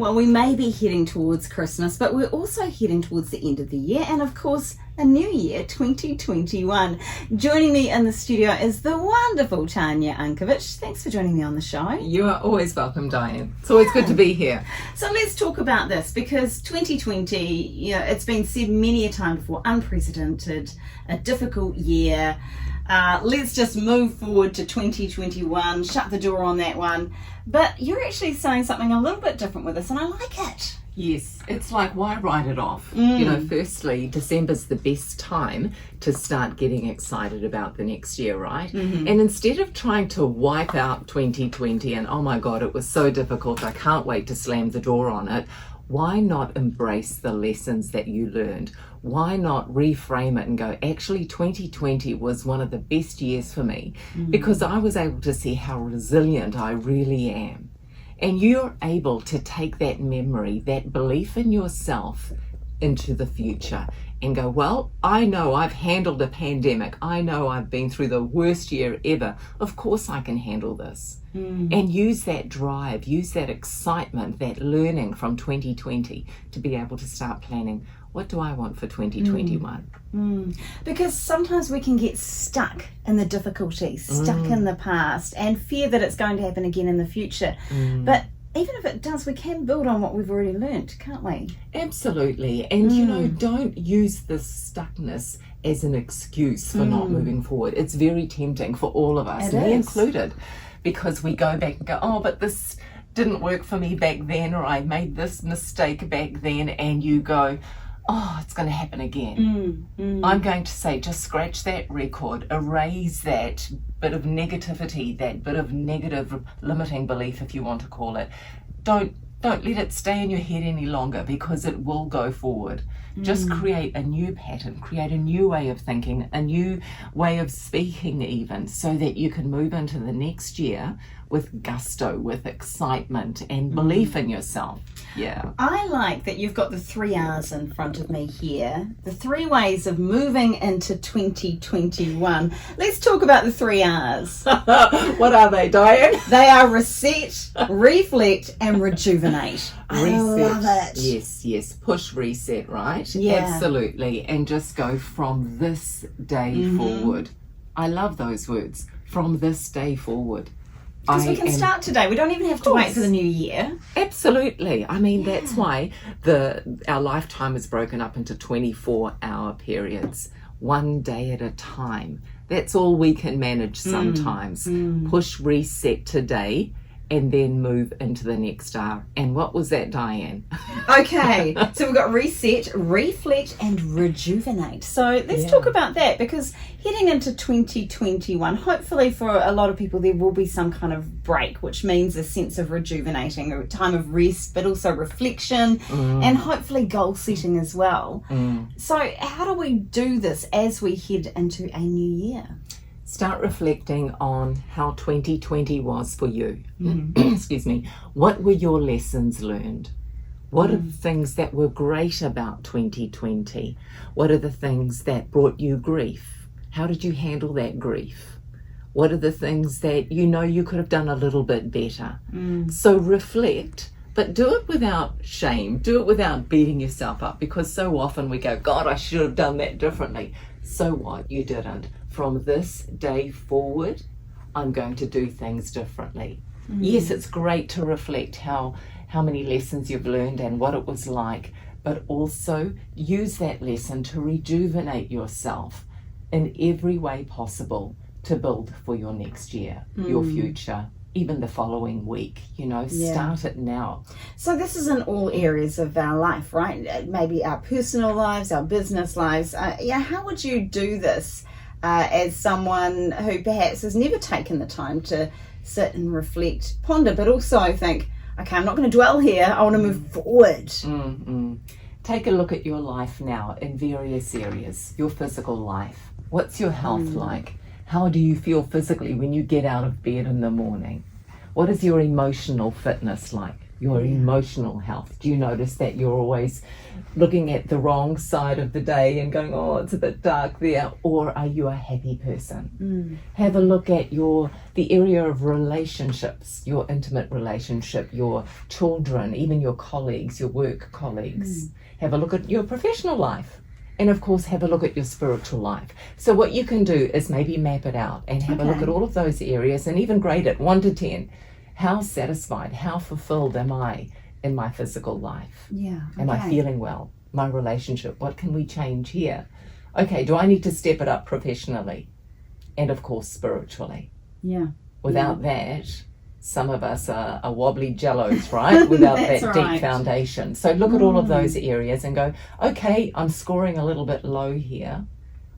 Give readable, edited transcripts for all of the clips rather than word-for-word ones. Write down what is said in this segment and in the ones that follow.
Well, we may be heading towards Christmas, but we're also heading towards the end of the year and, of course, a new year, 2021. Joining me in the studio is the wonderful Tanya Unkovich. Thanks for joining me on the show. You are always welcome, Diane. It's always good to be here. So let's talk about this, because 2020, it's been said many a time before, unprecedented, a difficult year. Let's just move forward to 2021, shut the door on that one. But you're actually saying something a little bit different with this, and I like it. Yes, it's like, why write it off? Firstly, December's the best time to start getting excited about the next year, right? And instead of trying to wipe out 2020 and, oh my God, it was so difficult, I can't wait to slam the door on it, why not embrace the lessons that you learned? Why not reframe it and go, actually 2020 was one of the best years for me because I was able to see how resilient I really am. And you're able to take that memory, that belief in yourself into the future and go, well, I know I've handled a pandemic. I know I've been through the worst year ever. Of course I can handle this. And use that drive, use that excitement, that learning from 2020 to be able to start planning, what do I want for 2021? Because sometimes we can get stuck in the difficulties, stuck in the past, and fear that it's going to happen again in the future. But even if it does, we can build on what we've already learnt, can't we? Absolutely. And don't use this stuckness as an excuse for not moving forward. It's very tempting for all of us, me included, because we go back and go, oh, but this didn't work for me back then, or I made this mistake back then, and you go, oh, it's going to happen again. I'm going to say, just scratch that record, erase that bit of negativity, that bit of negative limiting belief, if you want to call it. Don't let it stay in your head any longer, because it will go forward. Just create a new pattern, create a new way of thinking, a new way of speaking even, so that you can move into the next year with gusto, with excitement and belief in yourself. Yeah. I like that you've got the 3 R's in front of me here. The 3 ways of moving into 2021. Let's talk about the 3 R's. What are they, Diane? They are reset, reflect, and rejuvenate. I love it. Yes. Push reset, right? Yeah. Absolutely. And just go from this day forward. I love those words. From this day forward. Because we can start today. We don't even have to wait for the new year. Absolutely. I mean, that's why our lifetime is broken up into 24-hour periods, one day at a time. That's all we can manage sometimes. Push reset today and then move into the next hour. And what was that, Diane? Okay, so we've got reset, reflect, and rejuvenate. So let's talk about that, because heading into 2021, hopefully for a lot of people there will be some kind of break, which means a sense of rejuvenating, a time of rest, but also reflection and hopefully goal setting as well. So how do we do this as we head into a new year? Start reflecting on how 2020 was for you. Excuse me. What were your lessons learned? What are the things that were great about 2020? What are the things that brought you grief? How did you handle that grief? What are the things that you could have done a little bit better? So reflect, but do it without shame. Do it without beating yourself up, because so often we go, God, I should have done that differently. So what? You didn't. From this day forward, I'm going to do things differently. Yes, it's great to reflect how many lessons you've learned and what it was like, but also use that lesson to rejuvenate yourself in every way possible to build for your next year, your future, even the following week. Start it now. So this is in all areas of our life, right? Maybe our personal lives, our business lives. How would you do this as someone who perhaps has never taken the time to sit and reflect, ponder, but also think, okay, I'm not going to dwell here, I want to move forward. Take a look at your life now in various areas. Your physical life. What's your health like? How do you feel physically when you get out of bed in the morning? What is your emotional fitness like? Your emotional health. Do you notice that you're always looking at the wrong side of the day and going, oh, it's a bit dark there? Or are you a happy person? Have a look at the area of relationships, your intimate relationship, your children, even your colleagues, your work colleagues. Have a look at your professional life. And of course, have a look at your spiritual life. So what you can do is maybe map it out and have a look at all of those areas and even grade it 1 to 10. How satisfied, how fulfilled am I in my physical life? Yeah. Am I feeling well? My relationship, what can we change here? Okay, do I need to step it up professionally? And of course, spiritually. Yeah. Without that, some of us are wobbly jellos, right? Without that deep foundation. So look at all of those areas and go, okay, I'm scoring a little bit low here.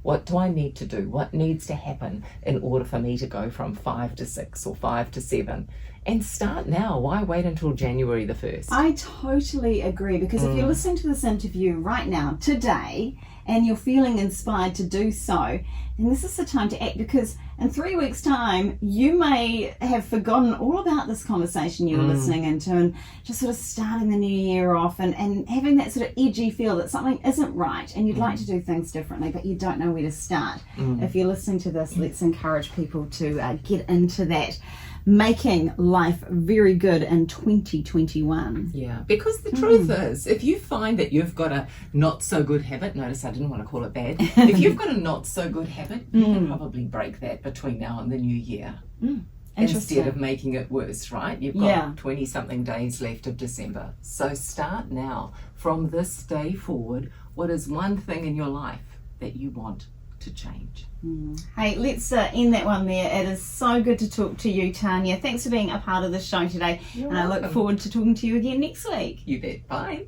What do I need to do? What needs to happen in order for me to go from 5 to 6 or 5 to 7? And start now. Why wait until January the 1st? I totally agree, because if you're listening to this interview right now, today, and you're feeling inspired to do so, then this is the time to act, because in 3 weeks' time, you may have forgotten all about this conversation you were listening into, and just sort of starting the new year off and having that sort of edgy feel that something isn't right and you'd like to do things differently, but you don't know where to start. If you're listening to this, let's encourage people to get into that, making life very good in 2021. Yeah, because the truth is, if you find that you've got a not so good habit, notice I didn't want to call it bad, if you've got a not so good habit, you can probably break that between now and the new year. Instead of making it worse, right? You've got 20 something days left of December. So start now. From this day forward, what is one thing in your life that you want to change? Hey, let's end that one there. It is so good to talk to you, Tanya. Thanks for being a part of the show today. You're and I look welcome. forward to talking to you again next week. You bet. Bye.